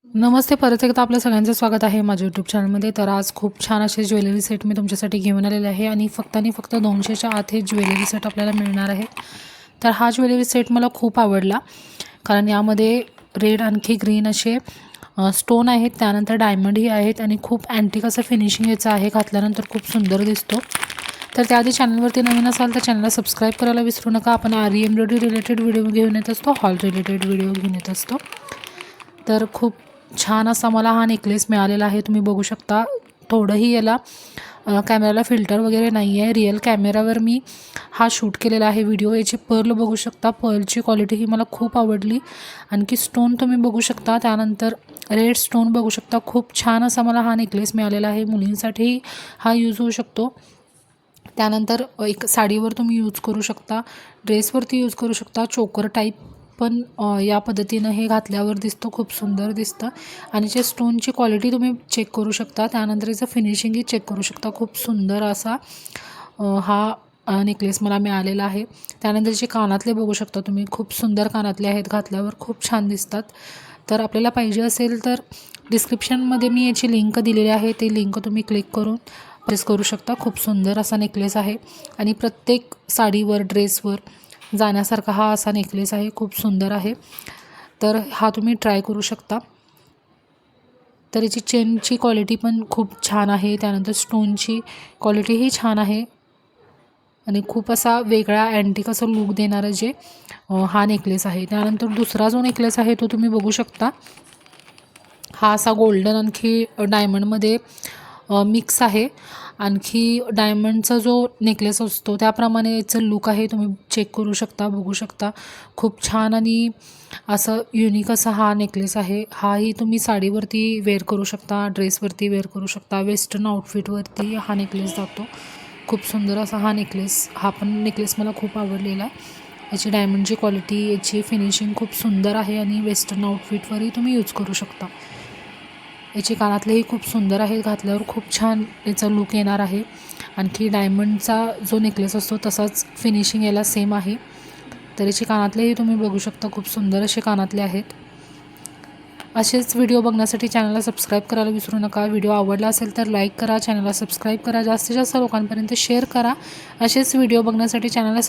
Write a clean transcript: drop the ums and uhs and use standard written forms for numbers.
नमस्ते, परत एकदा आपलं सगळ्यांचं स्वागत आहे माझ्या यूट्यूब चॅनलमध्ये. तर आज खूप छान असे ज्वेलरी सेट मी तुमच्यासाठी घेऊन आलेले आहे आणि फक्त 200च्या आत हे ज्वेलरी सेट आपल्याला मिळणार आहे. तर हा ज्वेलरी सेट मला खूप आवडला, कारण यामध्ये रेड आणखी ग्रीन असे स्टोन आहेत, त्यानंतर डायमंडही आहेत आणि खूप अँटिक असं फिनिशिंग याचं आहे. घातल्यानंतर खूप सुंदर दिसतो. तर त्याआधी चॅनलवरती नवीन असाल तर चॅनलला सबस्क्राईब करायला विसरू नका. आपण आरी एम्ब्रॉयडरी रिलेटेड व्हिडिओ घेऊन येत असतो, हॉल रिलेटेड व्हिडिओ घेऊन येत असतो. तर खूप छान असा मला हा नेकलेस मिळालेला आहे. तुम्ही बघू शकता, थोडंही याला कॅमेराला फिल्टर वगैरे नाही आहे. रिअल कॅमेरावर मी हा शूट केलेला आहे व्हिडिओ. याची पर्ल बघू शकता, पर्लची क्वालिटी ही मला खूप आवडली. आणखी स्टोन तुम्ही बघू शकता, त्यानंतर रेड स्टोन बघू शकता. खूप छान असा मला हा नेकलेस मिळालेला आहे. मुलींसाठीही हा यूज होऊ शकतो. त्यानंतर एक साडीवर तुम्ही यूज करू शकता, ड्रेसवरती यूज करू शकता. चोकर टाईप पण या पद्धतीनं हे घातल्यावर दिसतं, खूप सुंदर दिसतं. आणि जे स्टोनची क्वालिटी तुम्ही चेक करू शकता, त्यानंतर याचं फिनिशिंगही चेक करू शकता. खूप सुंदर असा हा नेकलेस मला मिळालेला आहे. त्यानंतर जे कानातले बघू शकता तुम्ही, खूप सुंदर कानातले आहेत, घातल्यावर खूप छान दिसतात. तर आपल्याला पाहिजे असेल तर डिस्क्रिप्शनमध्ये मी याची लिंक दिलेली आहे, ते लिंक तुम्ही क्लिक करून परचेस करू शकता. खूप सुंदर असा नेकलेस आहे आणि प्रत्येक साडीवर, ड्रेसवर जाण्यासारखा हा असा नेकलेस आहे. खूप सुंदर आहे. तर हा तुम्ही ट्राय करू शकता. तर याची चेनची क्वालिटी पण खूप छान आहे, त्यानंतर स्टोनची क्वालिटीही छान आहे आणि खूप असा वेगळा अँटिक असं लूक देणारं जे हा नेकलेस आहे. त्यानंतर दुसरा जो नेकलेस आहे तो तुम्ही बघू शकता. हा असा गोल्डन आणखी डायमंडमध्ये मिक्स आहे. आणखी डायमंडचा जो नेकलेस असतो त्याप्रमाणे याचं लूक आहे, तुम्ही चेक करू शकता, बघू शकता. खूप छान आणि असं युनिक असा हा नेकलेस आहे. हाही तुम्ही साडीवरती वेअर करू शकता, ड्रेसवरती वेअर करू शकता, वेस्टर्न आउटफिटवरती हा नेकलेस जातो. खूप सुंदर असा हा नेकलेस, हा पण नेकलेस मला खूप आवडलेला आहे. याची डायमंडची क्वालिटी, याची फिनिशिंग खूप सुंदर आहे आणि वेस्टर्न आउटफिटवरही तुम्ही यूज करू शकता. याचे कानातलेही खूप सुंदर आहेत, घातल्यावर खूप छान याचा लूक येणार आहे. आणखी डायमंडचा जो नेकलेस असतो तसाच फिनिशिंग याला सेम आहे. तर याचे कानातलेही तुम्ही बघू शकता, खूप सुंदर असे कानातले आहेत. असेच व्हिडिओ बघण्यासाठी चॅनलला सबस्क्राईब करायला विसरू नका. व्हिडिओ आवडला असेल तर लाईक करा, चॅनलला सबस्क्राईब करा, जास्तीत जास्त लोकांपर्यंत शेअर करा. असेच व्हिडिओ बघण्यासाठी चॅनलला